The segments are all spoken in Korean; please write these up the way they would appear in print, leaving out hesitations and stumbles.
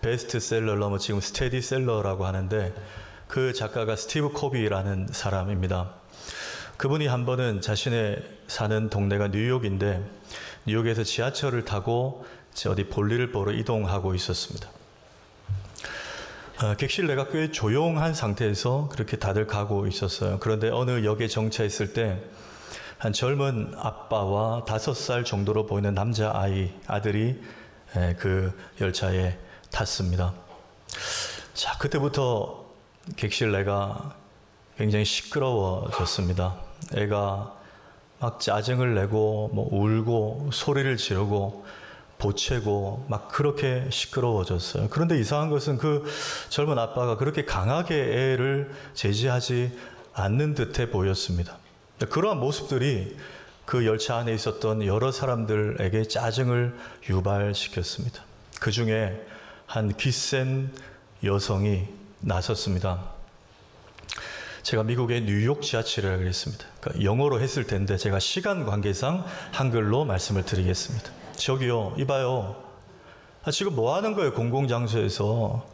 베스트셀러로 지금 스테디셀러라고 하는데 그 작가가 스티브 코비라는 사람입니다. 그분이 한 번은 자신의 사는 동네가 뉴욕인데 뉴욕에서 지하철을 타고 어디 볼일을 보러 이동하고 있었습니다. 객실 내가 꽤 조용한 상태에서 그렇게 다들 가고 있었어요. 그런데 어느 역에 정차했을 때 한 젊은 아빠와 5살 정도로 보이는 아들이 그 열차에 탔습니다. 자, 그때부터 객실 내가 굉장히 시끄러워졌습니다. 애가 막 짜증을 내고 울고 소리를 지르고 보채고 막 그렇게 시끄러워졌어요. 그런데 이상한 것은 그 젊은 아빠가 그렇게 강하게 애를 제지하지 않는 듯해 보였습니다. 그러한 모습들이 그 열차 안에 있었던 여러 사람들에게 짜증을 유발시켰습니다. 그 중에 한 기센 여성이 나섰습니다. 제가 미국의 뉴욕 지하철이라고 했습니다. 그러니까 영어로 했을 텐데 제가 시간 관계상 한글로 말씀을 드리겠습니다. 저기요, 이봐요. 지금 뭐 하는 거예요, 공공장소에서.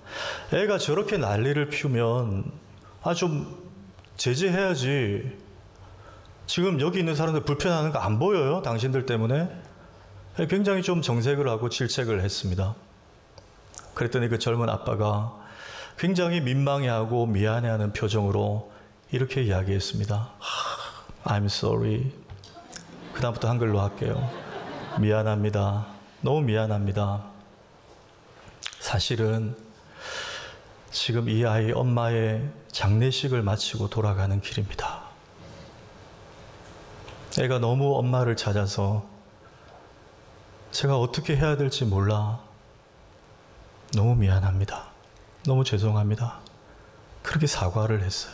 애가 저렇게 난리를 피우면 좀 제재해야지. 지금 여기 있는 사람들 불편해하는 거 안 보여요? 당신들 때문에? 굉장히 좀 정색을 하고 질책을 했습니다. 그랬더니 그 젊은 아빠가 굉장히 민망해하고 미안해하는 표정으로 이렇게 이야기했습니다. I'm sorry. 그 다음부터 한글로 할게요. 미안합니다. 너무 미안합니다. 사실은 지금 이 아이 엄마의 장례식을 마치고 돌아가는 길입니다. 애가 너무 엄마를 찾아서 제가 어떻게 해야 될지 몰라. 너무 미안합니다. 너무 죄송합니다. 그렇게 사과를 했어요.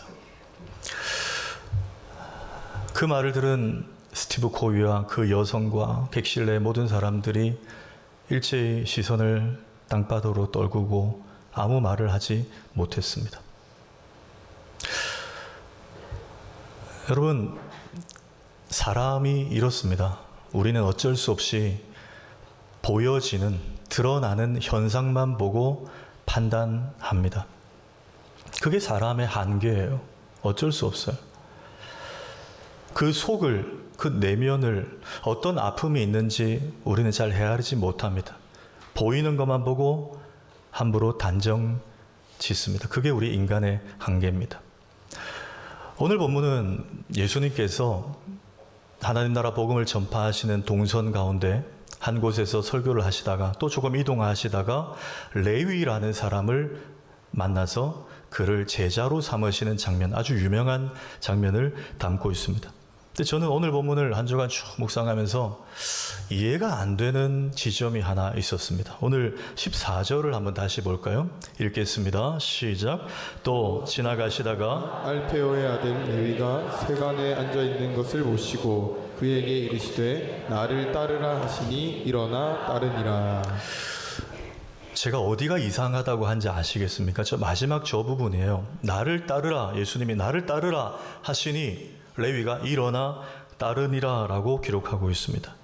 그 말을 들은 스티브 코비와 그 여성과 객실 내 모든 사람들이 일제히 시선을 땅바닥으로 떨구고 아무 말을 하지 못했습니다. 여러분, 사람이 이렇습니다. 우리는 어쩔 수 없이 보여지는, 드러나는 현상만 보고 판단합니다. 그게 사람의 한계예요. 어쩔 수 없어요. 그 속을, 그 내면을 어떤 아픔이 있는지 우리는 잘 헤아리지 못합니다. 보이는 것만 보고 함부로 단정 짓습니다. 그게 우리 인간의 한계입니다. 오늘 본문은 예수님께서 하나님 나라 복음을 전파하시는 동선 가운데 한 곳에서 설교를 하시다가 또 조금 이동하시다가 레위라는 사람을 만나서 그를 제자로 삼으시는 장면, 아주 유명한 장면을 담고 있습니다. 근데 저는 오늘 본문을 한 주간 쭉 묵상하면서 이해가 안 되는 지점이 하나 있었습니다. 오늘 14절을 한번 다시 볼까요? 읽겠습니다. 시작. 또 지나가시다가 알페오의 아들 레위가 세간에 앉아있는 것을 보시고 그에게 이르시되 나를 따르라 하시니 일어나 따르니라. 제가 어디가 이상하다고 한지 아시겠습니까? 마지막 저 부분이에요. 나를 따르라, 예수님이 나를 따르라 하시니 레위가 일어나 따르니라 라고 기록하고 있습니다.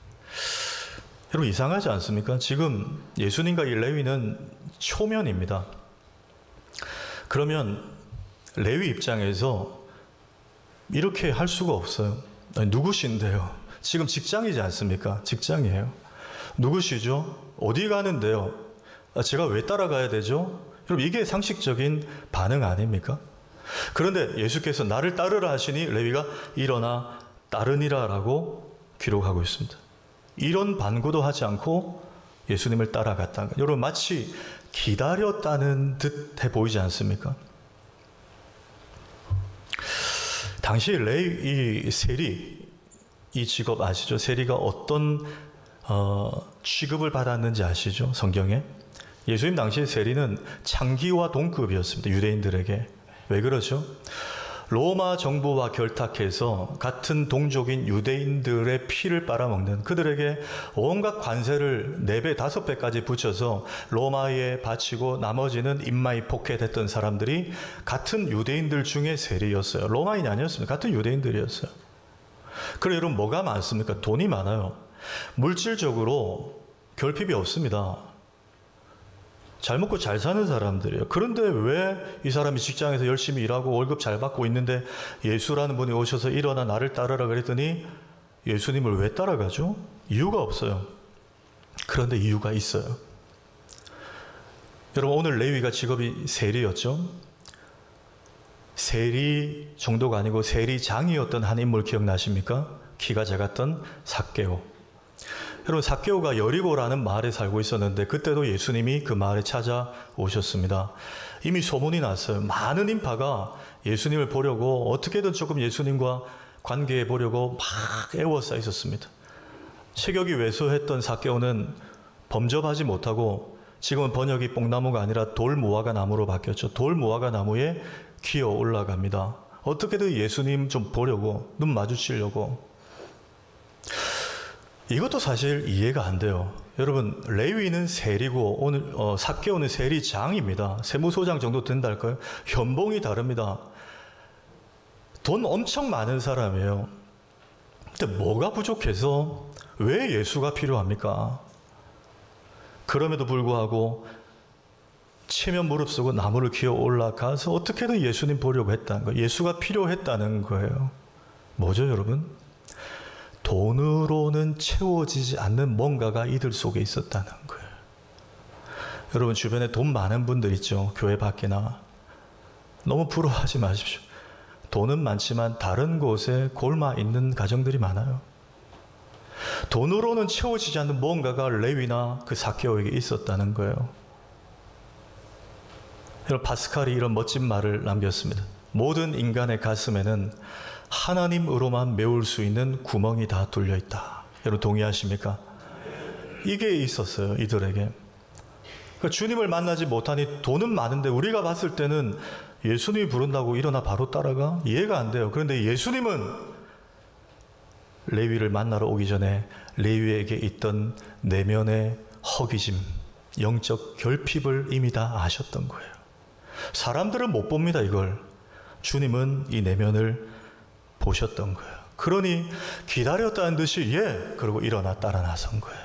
여러분, 이상하지 않습니까? 지금 예수님과 이 레위는 초면입니다. 그러면 레위 입장에서 이렇게 할 수가 없어요. 아니, 누구신데요? 지금 직장이지 않습니까? 직장이에요. 누구시죠? 어디 가는데요? 제가 왜 따라가야 되죠? 여러분, 이게 상식적인 반응 아닙니까? 그런데 예수께서 나를 따르라 하시니 레위가 일어나 따르니라 라고 기록하고 있습니다. 이런 반구도 하지 않고 예수님을 따라갔다는 것. 여러분, 마치 기다렸다는 듯 해 보이지 않습니까? 당시 레위 세리, 이 직업 아시죠? 세리가 어떤 취급을 받았는지 아시죠? 성경에 예수님 당시 세리는 창기와 동급이었습니다. 유대인들에게. 왜 그러죠? 로마 정부와 결탁해서 같은 동족인 유대인들의 피를 빨아먹는, 그들에게 온갖 관세를 4배, 5배까지 붙여서 로마에 바치고 나머지는 임마이 포켓했던 사람들이 같은 유대인들 중에 세리였어요. 로마인이 아니었습니다. 같은 유대인들이었어요. 그래, 여러분, 뭐가 많습니까? 돈이 많아요. 물질적으로 결핍이 없습니다. 잘 먹고 잘 사는 사람들이에요. 그런데 왜 이 사람이 직장에서 열심히 일하고 월급 잘 받고 있는데 예수라는 분이 오셔서 일어나 나를 따르라 그랬더니 예수님을 왜 따라가죠? 이유가 없어요. 그런데 이유가 있어요. 여러분, 오늘 레위가 직업이 세리였죠. 세리 정도가 아니고 세리장이었던 한 인물 기억나십니까? 키가 작았던 삭개오. 여러분, 삭개오가 여리고라는 마을에 살고 있었는데 그때도 예수님이 그 마을에 찾아오셨습니다. 이미 소문이 났어요. 많은 인파가 예수님을 보려고 어떻게든 조금 예수님과 관계해 보려고 막 애워싸 있었습니다. 체격이 왜소했던 삭개오는 범접하지 못하고 지금은 번역이 뽕나무가 아니라 돌무화과 나무로 바뀌었죠. 돌무화과 나무에 기어 올라갑니다. 어떻게든 예수님 좀 보려고, 눈 마주치려고. 이것도 사실 이해가 안 돼요. 여러분, 레위는 세리고 오늘 삭개오는 세리장입니다. 세무소장 정도 된다 할까요? 연봉이 다릅니다. 돈 엄청 많은 사람이에요. 근데 뭐가 부족해서 왜 예수가 필요합니까? 그럼에도 불구하고 체면 무릅쓰고 나무를 기어 올라가서 어떻게든 예수님 보려고 했다는 거예요. 예수가 필요했다는 거예요. 뭐죠, 여러분? 돈으로는 채워지지 않는 뭔가가 이들 속에 있었다는 거예요. 여러분, 주변에 돈 많은 분들 있죠. 교회 밖이나. 너무 부러워하지 마십시오. 돈은 많지만 다른 곳에 골마 있는 가정들이 많아요. 돈으로는 채워지지 않는 뭔가가 레위나 그 삭개오에게 있었다는 거예요. 여러분, 파스칼이 이런 멋진 말을 남겼습니다. 모든 인간의 가슴에는 하나님으로만 메울 수 있는 구멍이 다 뚫려 있다. 여러분, 동의하십니까? 이게 있었어요, 이들에게. 그러니까 주님을 만나지 못하니 돈은 많은데 우리가 봤을 때는 예수님이 부른다고 일어나 바로 따라가? 이해가 안 돼요. 그런데 예수님은 레위를 만나러 오기 전에 레위에게 있던 내면의 허기짐, 영적 결핍을 이미 다 아셨던 거예요. 사람들은 못 봅니다, 이걸. 주님은 이 내면을 보셨던 거예요. 그러니 기다렸다는 듯이 그러고 일어나 따라 나선 거예요.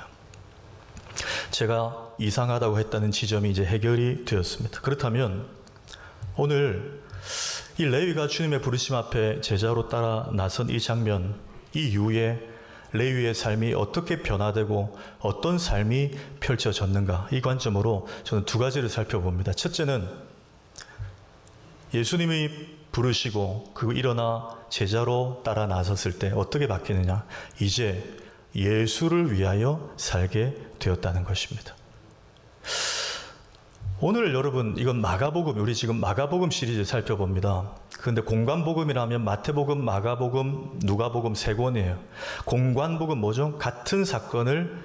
제가 이상하다고 했다는 지점이 이제 해결이 되었습니다. 그렇다면 오늘 이 레위가 주님의 부르심 앞에 제자로 따라 나선 이 장면, 이 이후에 레위의 삶이 어떻게 변화되고 어떤 삶이 펼쳐졌는가, 이 관점으로 저는 두 가지를 살펴봅니다. 첫째는 예수님이 부르시고 그리고 일어나 제자로 따라 나섰을 때 어떻게 바뀌느냐, 이제 예수를 위하여 살게 되었다는 것입니다. 오늘 여러분, 이건 마가복음, 우리 지금 마가복음 시리즈 살펴봅니다. 그런데 공관복음이라면 마태복음, 마가복음, 누가복음 세 권이에요. 공관복음 뭐죠? 같은 사건을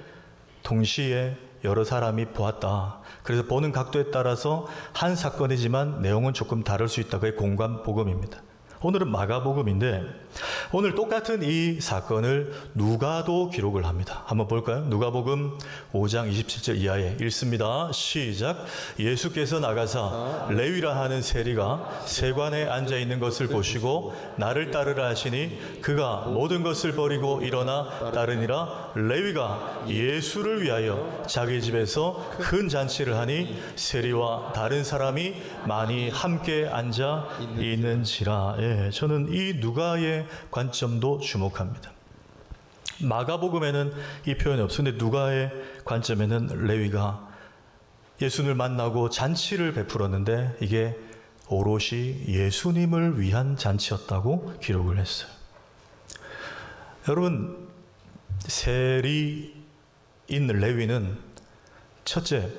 동시에 여러 사람이 보았다. 그래서 보는 각도에 따라서 한 사건이지만 내용은 조금 다를 수 있다. 그게 공관복음입니다. 오늘은 마가복음인데 오늘 똑같은 이 사건을 누가도 기록을 합니다. 한번 볼까요? 누가복음 5장 27절 이하에 읽습니다. 시작. 예수께서 나가사 레위라 하는 세리가 세관에 앉아 있는 것을 보시고 나를 따르라 하시니 그가 모든 것을 버리고 일어나 따르니라. 레위가 예수를 위하여 자기 집에서 큰 잔치를 하니 세리와 다른 사람이 많이 함께 앉아 있는지라. 저는 이 누가의 관점도 주목합니다. 마가복음에는 이 표현이 없는데 누가의 관점에는 레위가 예수님을 만나고 잔치를 베풀었는데 이게 오롯이 예수님을 위한 잔치였다고 기록을 했어요. 여러분, 세리인 레위는 첫째,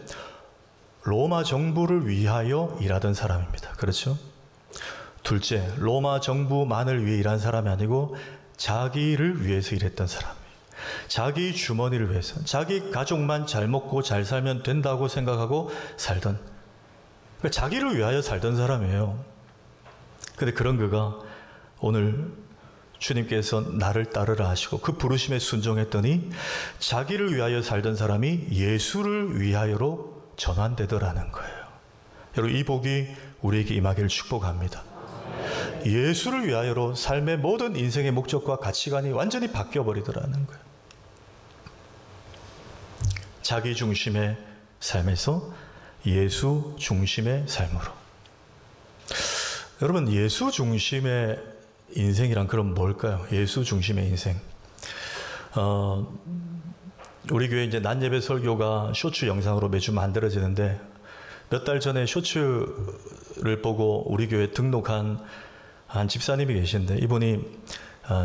로마 정부를 위하여 일하던 사람입니다. 그렇죠? 둘째, 로마 정부만을 위해 일한 사람이 아니고 자기를 위해서 일했던 사람이에요. 자기 주머니를 위해서, 자기 가족만 잘 먹고 잘 살면 된다고 생각하고 살던, 그러니까 자기를 위하여 살던 사람이에요. 그런데 그런 그가 오늘 주님께서 나를 따르라 하시고 그 부르심에 순종했더니 자기를 위하여 살던 사람이 예수를 위하여로 전환되더라는 거예요. 여러분, 이 복이 우리에게 임하기를 축복합니다. 예수를 위하여로 삶의 모든 인생의 목적과 가치관이 완전히 바뀌어버리더라는 거예요. 자기 중심의 삶에서 예수 중심의 삶으로. 여러분, 예수 중심의 인생이란 그럼 뭘까요? 예수 중심의 인생. 우리 교회 이제 낮예배 설교가 쇼츠 영상으로 매주 만들어지는데, 몇 달 전에 쇼츠를 보고 우리 교회 등록한 한 집사님이 계신데, 이분이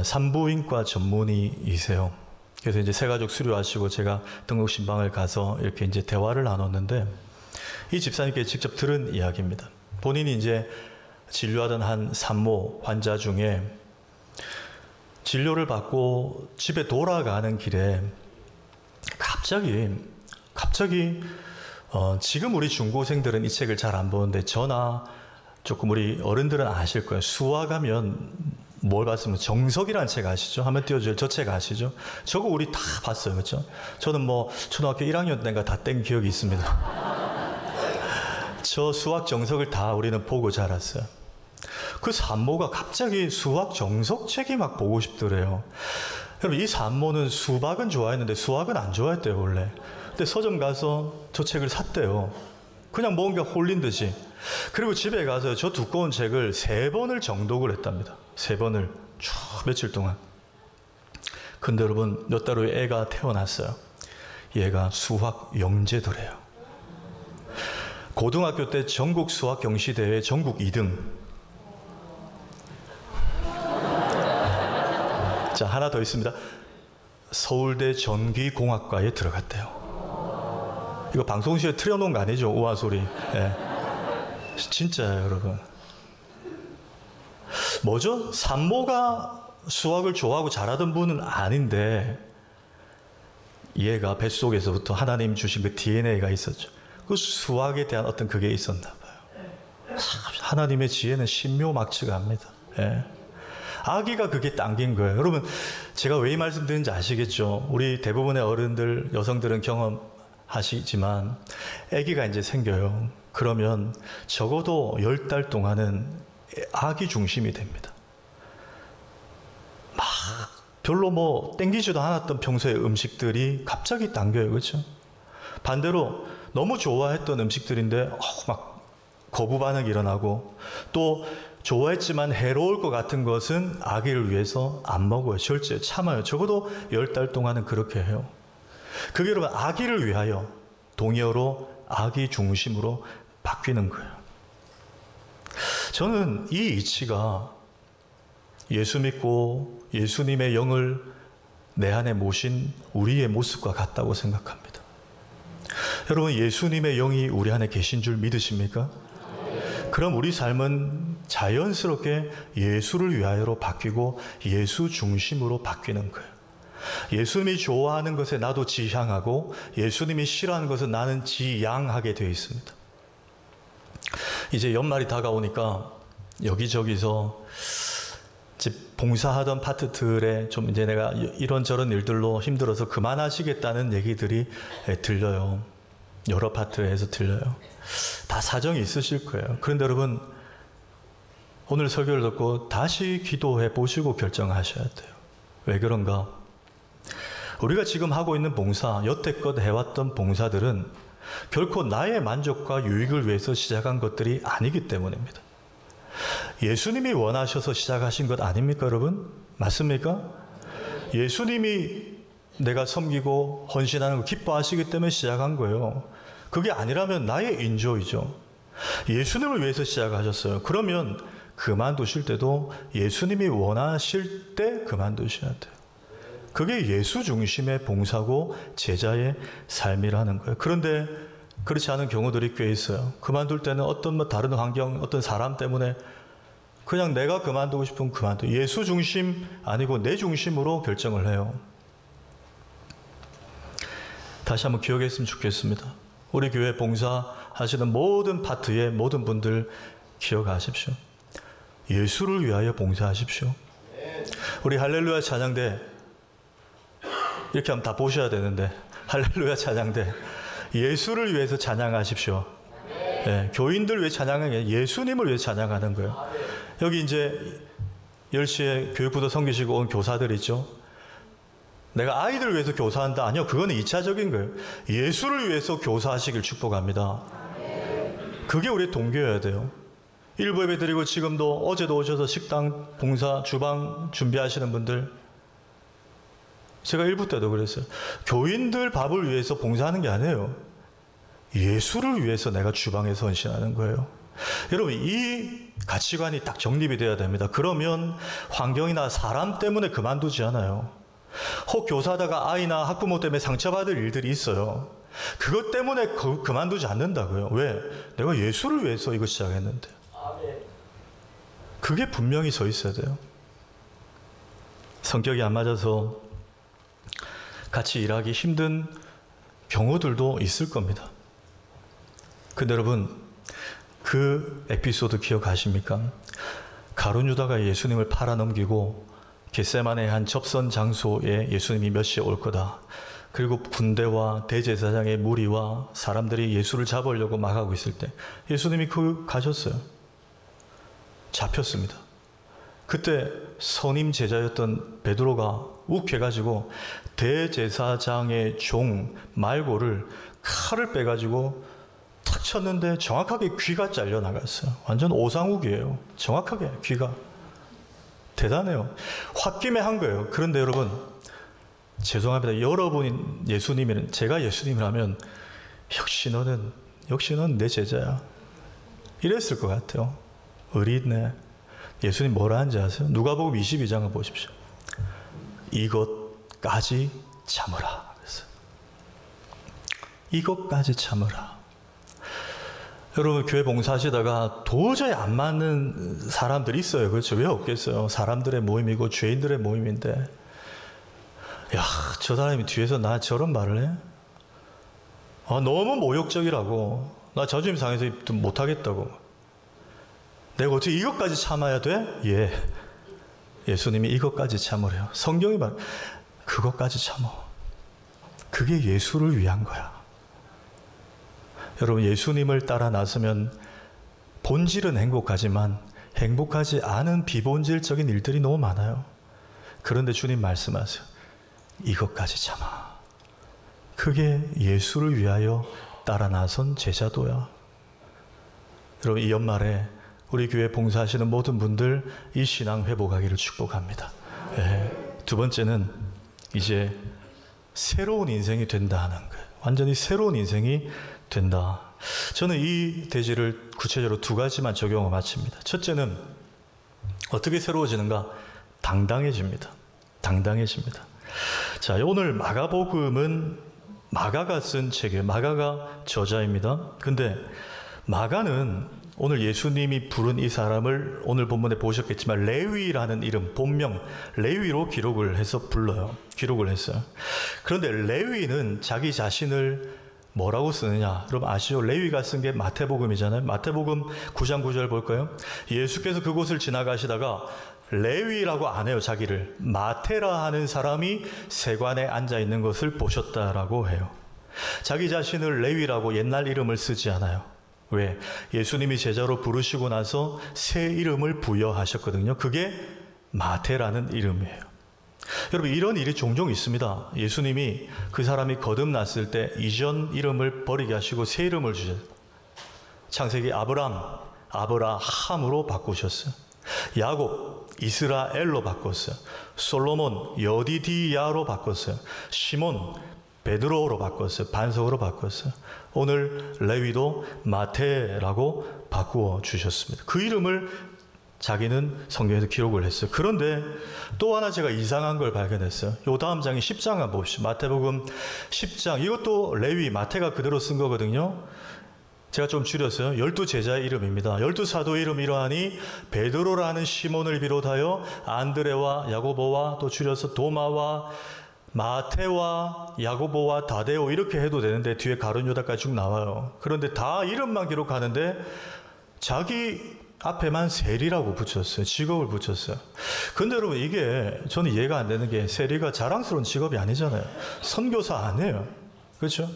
산부인과 전문의이세요. 그래서 이제 새가족 수료하시고 제가 등록 신방을 가서 이렇게 이제 대화를 나눴는데, 이 집사님께 직접 들은 이야기입니다. 본인이 이제 진료하던 한 산모 환자 중에 진료를 받고 집에 돌아가는 길에 갑자기 지금 우리 중고생들은 이 책을 잘 안 보는데 저나 조금 우리 어른들은 아실 거예요. 수학하면 뭘 봤으면 정석이라는 책 아시죠? 하면 띄워줄 저 책 아시죠? 저거 우리 다 봤어요. 그렇죠? 저는 뭐 초등학교 1학년 때인가 다 뗀 기억이 있습니다. 저 수학 정석을 다 우리는 보고 자랐어요. 그 산모가 갑자기 수학 정석 책이 막 보고 싶더래요. 여러분, 이 산모는 수박은 좋아했는데 수학은 안 좋아했대요, 원래. 근데 서점 가서 저 책을 샀대요. 그냥 뭔가 홀린 듯이. 그리고 집에 가서 저 두꺼운 책을 3번을 정독을 했답니다. 3번을 쭉 며칠 동안. 근데 여러분, 몇 달 후에 애가 태어났어요. 얘가 수학 영재더래요. 고등학교 때 전국 수학 경시대회 전국 2등. 자, 하나 더 있습니다. 서울대 전기공학과에 들어갔대요. 이거 방송실에 틀어놓은 거 아니죠? 우아 소리. 네. 진짜예요, 여러분. 뭐죠? 산모가 수학을 좋아하고 잘하던 분은 아닌데, 얘가 뱃속에서부터 하나님 주신 그 DNA가 있었죠. 그 수학에 대한 어떤 그게 있었나 봐요. 하나님의 지혜는 신묘막측합니다. 예. 아기가 그게 당긴 거예요. 여러분, 제가 왜 이 말씀 드리는지 아시겠죠? 우리 대부분의 어른들, 여성들은 경험하시지만 아기가 이제 생겨요. 그러면 적어도 10달 동안은 아기 중심이 됩니다. 막 별로 뭐 땡기지도 않았던 평소의 음식들이 갑자기 당겨요. 그렇죠? 반대로 너무 좋아했던 음식들인데 막 거부 반응이 일어나고, 또 좋아했지만 해로울 것 같은 것은 아기를 위해서 안 먹어요. 절제 참아요. 적어도 10달 동안은 그렇게 해요. 그게 여러분 아기를 위하여 동의어로 아기 중심으로 바뀌는 거예요. 저는 이 이치가 예수 믿고 예수님의 영을 내 안에 모신 우리의 모습과 같다고 생각합니다. 여러분, 예수님의 영이 우리 안에 계신 줄 믿으십니까? 그럼 우리 삶은 자연스럽게 예수를 위하여로 바뀌고 예수 중심으로 바뀌는 거예요. 예수님이 좋아하는 것에 나도 지향하고 예수님이 싫어하는 것은 나는 지양하게 되어 있습니다. 이제 연말이 다가오니까 여기저기서 봉사하던 파트들에 좀 이제 내가 이런저런 일들로 힘들어서 그만하시겠다는 얘기들이 들려요. 여러 파트에서 들려요. 다 사정이 있으실 거예요. 그런데 여러분, 오늘 설교를 듣고 다시 기도해 보시고 결정하셔야 돼요. 왜 그런가? 우리가 지금 하고 있는 봉사, 여태껏 해왔던 봉사들은 결코 나의 만족과 유익을 위해서 시작한 것들이 아니기 때문입니다. 예수님이 원하셔서 시작하신 것 아닙니까, 여러분? 맞습니까? 예수님이 내가 섬기고 헌신하는 걸 기뻐하시기 때문에 시작한 거예요. 그게 아니라면 나의 인조이죠. 예수님을 위해서 시작하셨어요. 그러면 그만두실 때도 예수님이 원하실 때 그만두셔야 돼요. 그게 예수 중심의 봉사고 제자의 삶이라는 거예요. 그런데 그렇지 않은 경우들이 꽤 있어요. 그만둘 때는 어떤 뭐 다른 환경, 어떤 사람 때문에 그냥 내가 그만두고 싶으면 그만둬. 예수 중심 아니고 내 중심으로 결정을 해요. 다시 한번 기억했으면 좋겠습니다. 우리 교회 봉사하시는 모든 파트의 모든 분들 기억하십시오. 예수를 위하여 봉사하십시오. 우리 할렐루야 찬양대 이렇게 하면 다 보셔야 되는데, 할렐루야 찬양대 예수를 위해서 찬양하십시오. 네, 교인들 위해 찬양하는 게 예수님을 위해 찬양하는 거예요. 여기 이제 10시에 교육부도 섬기시고 온 교사들 있죠. 내가 아이들을 위해서 교사한다? 아니요, 그거는 2차적인 거예요. 예수를 위해서 교사하시길 축복합니다. 그게 우리의 동기여야 돼요. 일부 예배 드리고 지금도 어제도 오셔서 식당 봉사 주방 준비하시는 분들, 제가 일부 때도 그랬어요. 교인들 밥을 위해서 봉사하는 게 아니에요. 예수를 위해서 내가 주방에 헌신하는 거예요. 여러분, 이 가치관이 딱 정립이 돼야 됩니다. 그러면 환경이나 사람 때문에 그만두지 않아요. 혹 교사하다가 아이나 학부모 때문에 상처받을 일들이 있어요. 그것 때문에 그만두지 않는다고요. 왜? 내가 예수를 위해서 이거 시작했는데. 그게 분명히 서 있어야 돼요. 성격이 안 맞아서 같이 일하기 힘든 경우들도 있을 겁니다. 근데 여러분, 그 에피소드 기억하십니까? 가룟 유다가 예수님을 팔아넘기고 겟세마네 한 접선 장소에 예수님이 몇 시에 올 거다. 그리고 군대와 대제사장의 무리와 사람들이 예수를 잡으려고 막 하고 있을 때 예수님이 가셨어요. 잡혔습니다. 그때 선임 제자였던 베드로가 욱해가지고 대제사장의 종 말고를 칼을 빼가지고 탁 쳤는데 정확하게 귀가 잘려나갔어요. 완전 오상욱이에요. 정확하게 귀가. 대단해요. 홧김에 한 거예요. 그런데 여러분, 죄송합니다. 여러분이 예수님이면, 제가 예수님이라면 역시 넌 내 제자야. 이랬을 것 같아요. 의리있네. 예수님 뭐라 하는지 아세요? 누가복음 22장을 보십시오. 이것까지 참으라. 그랬어요. 이것까지 참으라. 여러분, 교회 봉사하시다가 도저히 안 맞는 사람들이 있어요. 그렇죠? 왜 없겠어요? 사람들의 모임이고 죄인들의 모임인데, 야, 저 사람이 뒤에서 나 저런 말을 해? 너무 모욕적이라고. 나 자존심 상해서 못하겠다고. 내가 어떻게 이것까지 참아야 돼? 예. 예수님이 이것까지 참으래요. 성경이 말, 그것까지 참어. 그게 예수를 위한 거야. 여러분, 예수님을 따라 나서면 본질은 행복하지만 행복하지 않은 비본질적인 일들이 너무 많아요. 그런데 주님 말씀하세요. 이것까지 참아. 그게 예수를 위하여 따라 나선 제자도야. 여러분, 이 연말에 우리 교회 봉사하시는 모든 분들 이 신앙 회복하기를 축복합니다. 두 번째는 이제 새로운 인생이 된다는 거예요. 완전히 새로운 인생이 된다. 저는 이 대지를 구체적으로 두 가지만 적용을 마칩니다. 첫째는 어떻게 새로워지는가? 당당해집니다. 당당해집니다. 자, 오늘 마가복음은 마가가 쓴 책이에요. 마가가 저자입니다. 근데 마가는 오늘 예수님이 부른 이 사람을 오늘 본문에 보셨겠지만 레위라는 이름, 본명 레위로 기록을 해서 불러요. 기록을 했어요. 그런데 레위는 자기 자신을 뭐라고 쓰느냐? 여러분 아시죠? 레위가 쓴 게 마태복음이잖아요. 마태복음 9장 9절 볼까요? 예수께서 그곳을 지나가시다가 레위라고 안 해요. 자기를 마태라 하는 사람이 세관에 앉아 있는 것을 보셨다라고 해요. 자기 자신을 레위라고 옛날 이름을 쓰지 않아요. 왜? 예수님이 제자로 부르시고 나서 새 이름을 부여하셨거든요. 그게 마태라는 이름이에요. 여러분, 이런 일이 종종 있습니다. 예수님이 그 사람이 거듭났을 때 이전 이름을 버리게 하시고 새 이름을 주셨어요. 창세기 아브라함으로 바꾸셨어요. 야곱, 이스라엘로 바꿨어요. 솔로몬, 여디디야로 바꿨어요. 시몬, 베드로로 바꿨어요. 반석으로 바꿨어요. 오늘 레위도 마태라고 바꾸어 주셨습니다. 그 이름을 자기는 성경에서 기록을 했어요. 그런데 또 하나 제가 이상한 걸 발견했어요. 요 다음 장이 10장 한번 봅시다. 마태복음 10장. 이것도 레위, 마태가 그대로 쓴 거거든요. 제가 좀 줄였어요. 12제자의 이름입니다. 12사도의 이름 이러하니 베드로라는 시몬을 비롯하여 안드레와 야고보와 또 줄여서 도마와 마태와 야고보와 다데오 이렇게 해도 되는데 뒤에 가룟 유다까지 쭉 나와요. 그런데 다 이름만 기록하는데 자기 앞에만 세리라고 붙였어요. 직업을 붙였어요. 근데 여러분, 이게 저는 이해가 안 되는 게 세리가 자랑스러운 직업이 아니잖아요. 선교사 아니에요. 그렇죠?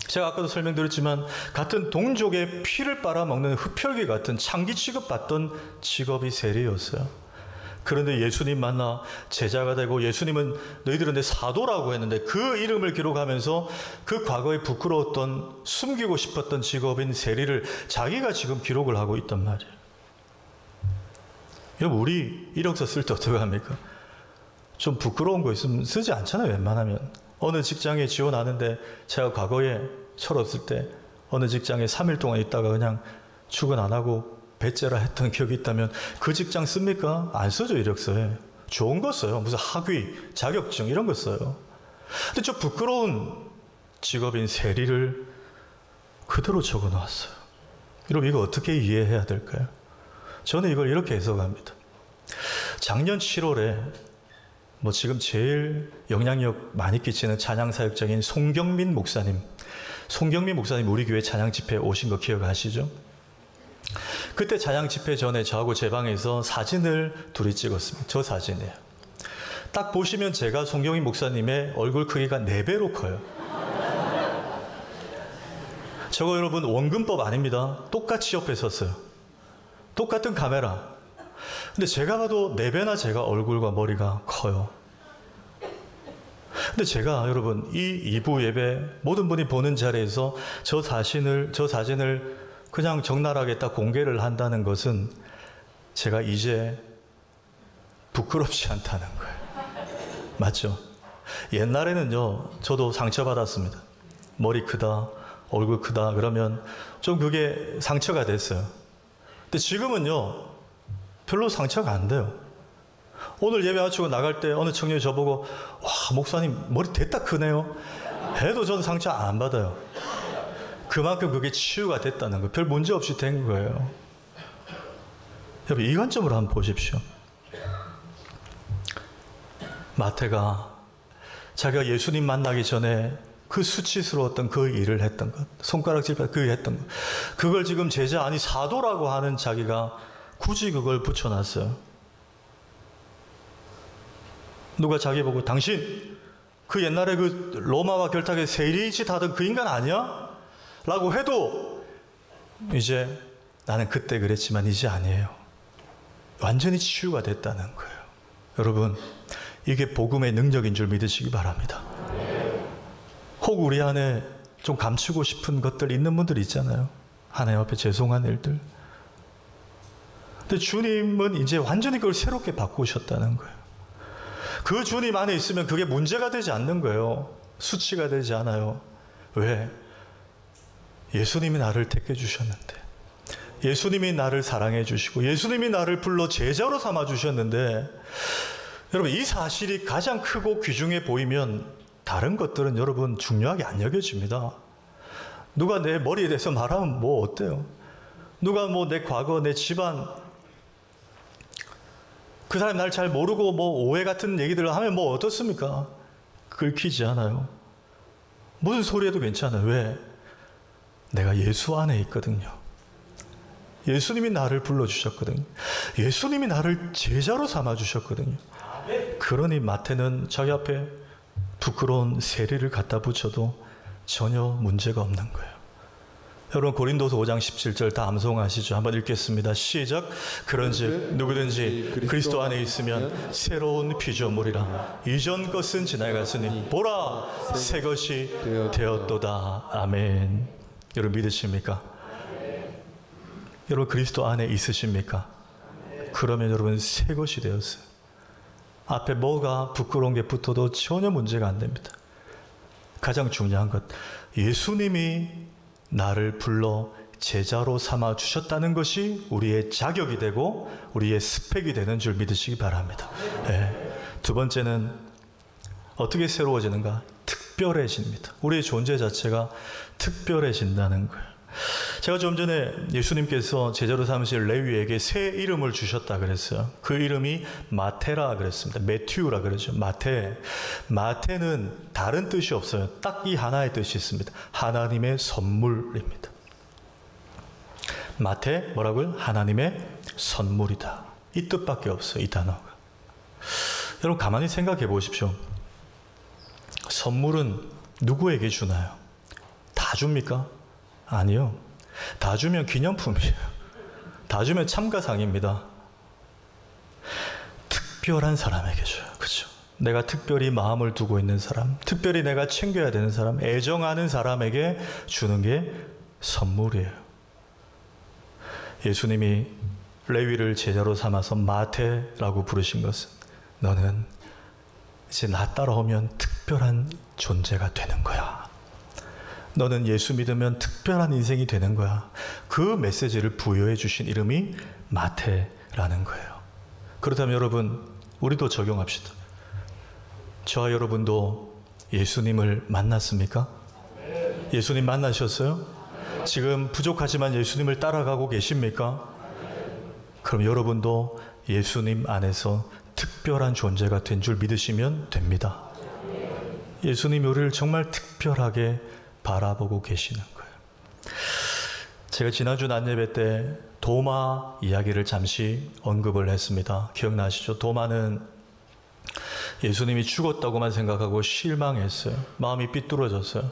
제가 아까도 설명드렸지만 같은 동족의 피를 빨아먹는 흡혈귀 같은 창기 취급받던 직업이 세리였어요. 그런데 예수님 만나 제자가 되고 예수님은 너희들은 내 사도라고 했는데 그 이름을 기록하면서 그 과거에 부끄러웠던 숨기고 싶었던 직업인 세리를 자기가 지금 기록을 하고 있단 말이에요. 여러분, 우리 이력서 쓸 때 어떻게 합니까? 좀 부끄러운 거 있으면 쓰지 않잖아요, 웬만하면. 어느 직장에 지원하는데 제가 과거에 철없을 때 어느 직장에 3일 동안 있다가 그냥 출근 안 하고 배째라 했던 기억이 있다면 그 직장 씁니까? 안 쓰죠, 이력서에. 좋은 거 써요. 무슨 학위, 자격증 이런 거 써요. 근데 저 부끄러운 직업인 세리를 그대로 적어 놓았어요. 여러분, 이거 어떻게 이해해야 될까요? 저는 이걸 이렇게 해석합니다. 작년 7월에 지금 제일 영향력 많이 끼치는 찬양사역자인 송경민 목사님 우리 교회 찬양 집회에 오신 거 기억하시죠? 그때 찬양 집회 전에 저하고 제 방에서 사진을 둘이 찍었습니다. 저 사진이에요. 딱 보시면 제가 송경민 목사님의 얼굴 크기가 4배로 커요. 저거 여러분 원근법 아닙니다. 똑같이 옆에 섰어요. 똑같은 카메라. 근데 제가 봐도 4배나 제가 얼굴과 머리가 커요. 근데 제가 여러분 이 2부 예배 모든 분이 보는 자리에서 저 사진을 그냥 적나라하게 딱 공개를 한다는 것은 제가 이제 부끄럽지 않다는 거예요. 맞죠? 옛날에는요, 저도 상처받았습니다. 머리 크다, 얼굴 크다 그러면 좀 그게 상처가 됐어요. 근데 지금은요, 별로 상처가 안 돼요. 오늘 예배 마치고 나갈 때 어느 청년이 저보고 와, 목사님 머리 됐다 크네요 해도 저는 상처 안 받아요. 그만큼 그게 치유가 됐다는 거예요. 별 문제 없이 된 거예요. 여러분, 이 관점으로 한번 보십시오. 마태가 자기가 예수님 만나기 전에 그 수치스러웠던 그 일을 했던 것, 손가락질 그 했던 것, 그걸 지금 제자 아니 사도라고 하는 자기가 굳이 그걸 붙여놨어요. 누가 자기 보고 당신 그 옛날에 그 로마와 결탁에 세리짓 하던 그 인간 아니야? 라고 해도 이제 나는 그때 그랬지만 이제 아니에요. 완전히 치유가 됐다는 거예요. 여러분, 이게 복음의 능력인 줄 믿으시기 바랍니다. 혹 우리 안에 좀 감추고 싶은 것들 있는 분들 있잖아요. 하나님 앞에 죄송한 일들. 근데 주님은 이제 완전히 그걸 새롭게 바꾸셨다는 거예요. 그 주님 안에 있으면 그게 문제가 되지 않는 거예요. 수치가 되지 않아요. 왜? 예수님이 나를 택해 주셨는데, 예수님이 나를 사랑해 주시고, 예수님이 나를 불러 제자로 삼아 주셨는데, 여러분, 이 사실이 가장 크고 귀중해 보이면 다른 것들은 여러분 중요하게 안 여겨집니다. 누가 내 머리에 대해서 말하면 뭐 어때요? 누가 내 과거, 내 집안, 그 사람이 날 잘 모르고 오해 같은 얘기들을 하면 어떻습니까? 긁히지 않아요. 무슨 소리 해도 괜찮아요. 왜? 내가 예수 안에 있거든요. 예수님이 나를 불러주셨거든요. 예수님이 나를 제자로 삼아주셨거든요. 그러니 마태는 자기 앞에 부끄러운 세리를 갖다 붙여도 전혀 문제가 없는 거예요. 여러분, 고린도서 5장 17절 다 암송하시죠? 한번 읽겠습니다. 시작. 그런즉 누구든지 그리스도 안에 있으면 새로운 피조물이라. 이전 것은 지나갔으니 보라, 새 것이 되었도다. 아멘. 여러분, 믿으십니까? 여러분, 그리스도 안에 있으십니까? 그러면 여러분 새 것이 되었어요. 앞에 뭐가 부끄러운 게 붙어도 전혀 문제가 안 됩니다. 가장 중요한 것, 예수님이 나를 불러 제자로 삼아 주셨다는 것이 우리의 자격이 되고 우리의 스펙이 되는 줄 믿으시기 바랍니다. 네. 두 번째는 어떻게 새로워지는가? 특별해집니다. 우리의 존재 자체가 특별해진다는 거예요. 제가 좀 전에 예수님께서 제자로 삼으실 레위에게 새 이름을 주셨다 그랬어요. 그 이름이 마태라 그랬습니다. 매튜라 그러죠. 마태는 다른 뜻이 없어요. 딱 이 하나의 뜻이 있습니다. 하나님의 선물입니다. 마태 뭐라고요? 하나님의 선물이다. 이 뜻밖에 없어요. 이 단어가. 여러분, 가만히 생각해 보십시오. 선물은 누구에게 주나요? 다 줍니까? 아니요. 다 주면 기념품이에요. 다 주면 참가상입니다. 특별한 사람에게 줘요. 그렇죠? 내가 특별히 마음을 두고 있는 사람, 특별히 내가 챙겨야 되는 사람, 애정하는 사람에게 주는 게 선물이에요. 예수님이 레위를 제자로 삼아서 마태라고 부르신 것은 너는 이제 나 따라오면 특별한 존재가 되는 거야. 너는 예수 믿으면 특별한 인생이 되는 거야. 그 메시지를 부여해 주신 이름이 마태라는 거예요. 그렇다면 여러분, 우리도 적용합시다. 저와 여러분도 예수님을 만났습니까? 예수님 만나셨어요? 지금 부족하지만 예수님을 따라가고 계십니까? 그럼 여러분도 예수님 안에서 특별한 존재가 된 줄 믿으시면 됩니다. 예수님이 우리를 정말 특별하게 바라보고 계시는 거예요. 제가 지난주 낮예배 때 도마 이야기를 잠시 언급을 했습니다. 기억나시죠? 도마는 예수님이 죽었다고만 생각하고 실망했어요. 마음이 삐뚤어졌어요.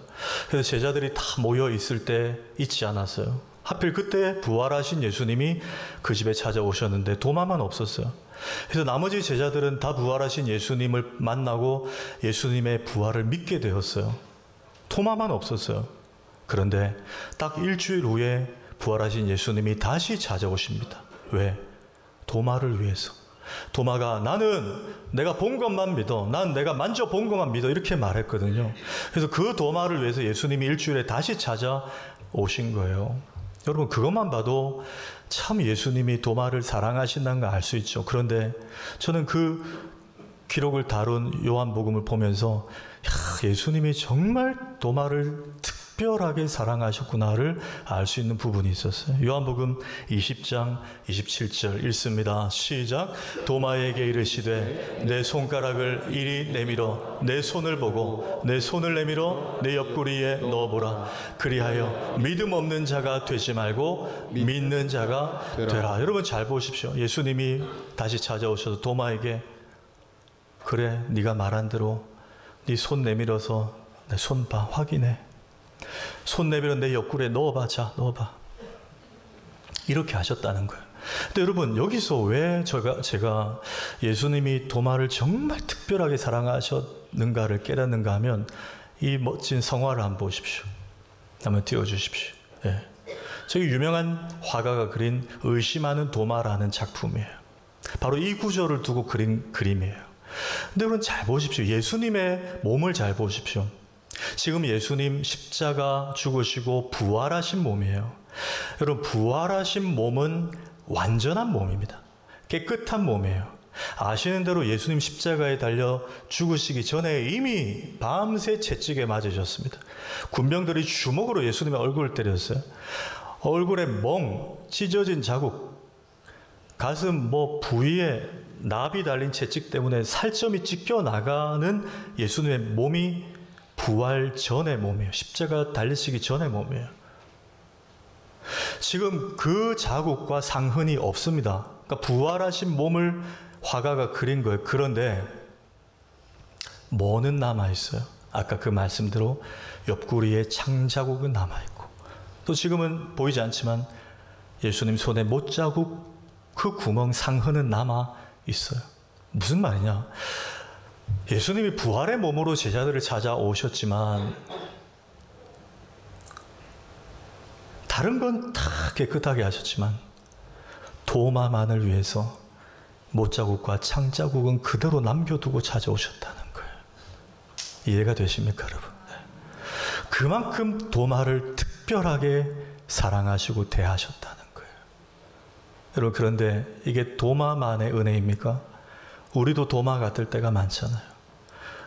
그래서 제자들이 다 모여 있을 때 잊지 않았어요. 하필 그때 부활하신 예수님이 그 집에 찾아오셨는데 도마만 없었어요. 그래서 나머지 제자들은 다 부활하신 예수님을 만나고 예수님의 부활을 믿게 되었어요. 도마만 없었어요. 그런데 딱 일주일 후에 부활하신 예수님이 다시 찾아오십니다. 왜? 도마를 위해서. 도마가 나는 내가 본 것만 믿어. 난 내가 만져본 것만 믿어. 이렇게 말했거든요. 그래서 그 도마를 위해서 예수님이 일주일에 다시 찾아오신 거예요. 여러분, 그것만 봐도 참 예수님이 도마를 사랑하신다는 걸 알 수 있죠. 그런데 저는 그 기록을 다룬 요한복음을 보면서 예수님이 정말 도마를 특별하게 사랑하셨구나를 알 수 있는 부분이 있었어요. 요한복음 20장 27절 읽습니다. 시작. 도마에게 이르시되 내 손가락을 이리 내밀어 내 손을 보고 내 손을 내밀어 내 옆구리에 넣어보라. 그리하여 믿음 없는 자가 되지 말고 믿는 자가 되라. 여러분 잘 보십시오. 예수님이 다시 찾아오셔서 도마에게 그래, 네가 말한 대로 네 손 내밀어서 내 손 봐, 확인해. 손 내밀어 내 옆구리에 넣어봐. 자, 넣어봐. 이렇게 하셨다는 거예요. 근데 여러분, 여기서 왜 제가 예수님이 도마를 정말 특별하게 사랑하셨는가를 깨닫는가 하면 이 멋진 성화를 한번 보십시오. 한번 띄워주십시오. 예. 저기 유명한 화가가 그린 의심하는 도마라는 작품이에요. 바로 이 구절을 두고 그린 그림이에요. 근데 여러분 잘 보십시오. 예수님의 몸을 잘 보십시오. 지금 예수님 십자가 죽으시고 부활하신 몸이에요. 여러분, 부활하신 몸은 완전한 몸입니다. 깨끗한 몸이에요. 아시는 대로 예수님 십자가에 달려 죽으시기 전에 이미 밤새 채찍에 맞으셨습니다. 군병들이 주먹으로 예수님의 얼굴을 때렸어요. 얼굴에 멍, 찢어진 자국, 가슴 부위에 납이 달린 채찍 때문에 살점이 찢겨 나가는 예수님의 몸이 부활 전의 몸이에요. 십자가 달리시기 전의 몸이에요. 지금 그 자국과 상흔이 없습니다. 그러니까 부활하신 몸을 화가가 그린 거예요. 그런데 뭐는 남아있어요? 아까 그 말씀대로 옆구리에 창자국은 남아있고, 또 지금은 보이지 않지만 예수님 손에 못자국, 그 구멍 상흔은 남아있어요. 무슨 말이냐? 예수님이 부활의 몸으로 제자들을 찾아오셨지만 다른 건 다 깨끗하게 하셨지만 도마만을 위해서 못자국과 창자국은 그대로 남겨두고 찾아오셨다는 거예요. 이해가 되십니까, 여러분? 네. 그만큼 도마를 특별하게 사랑하시고 대하셨다는 거예요. 여러분, 그런데 이게 도마만의 은혜입니까? 우리도 도마 같을 때가 많잖아요.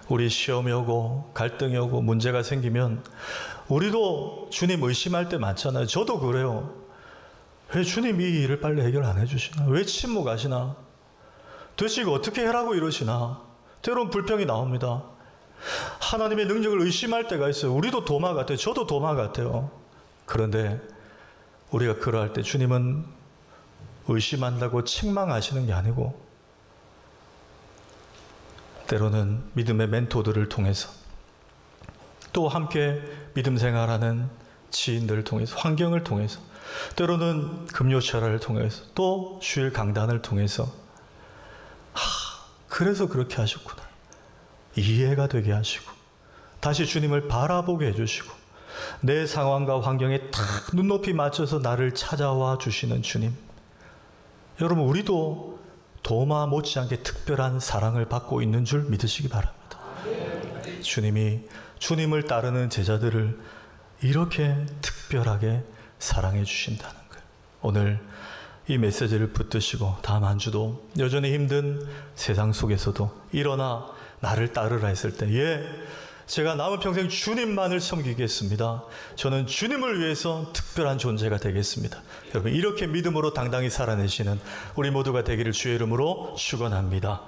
우리 시험이 오고 갈등이 오고 문제가 생기면 우리도 주님 의심할 때 많잖아요. 저도 그래요. 왜 주님 이 일을 빨리 해결 안 해주시나? 왜 침묵하시나? 도대체 이거 어떻게 해라고 이러시나? 때로는 불평이 나옵니다. 하나님의 능력을 의심할 때가 있어요. 우리도 도마 같아요. 저도 도마 같아요. 그런데 우리가 그러할 때 주님은 의심한다고 책망하시는 게 아니고 때로는 믿음의 멘토들을 통해서, 또 함께 믿음 생활하는 지인들을 통해서, 환경을 통해서, 때로는 금요철화를 통해서, 또 주일 강단을 통해서 그래서 그렇게 하셨구나. 이해가 되게 하시고 다시 주님을 바라보게 해주시고 내 상황과 환경에 딱 눈높이 맞춰서 나를 찾아와 주시는 주님. 여러분, 우리도 도마 못지않게 특별한 사랑을 받고 있는 줄 믿으시기 바랍니다. 주님이 주님을 따르는 제자들을 이렇게 특별하게 사랑해 주신다는 거예요. 오늘 이 메시지를 붙드시고 다음 한 주도 여전히 힘든 세상 속에서도 일어나 나를 따르라 했을 때, 예, 제가 남은 평생 주님만을 섬기겠습니다. 저는 주님을 위해서 특별한 존재가 되겠습니다. 여러분, 이렇게 믿음으로 당당히 살아내시는 우리 모두가 되기를 주의 이름으로 축원합니다.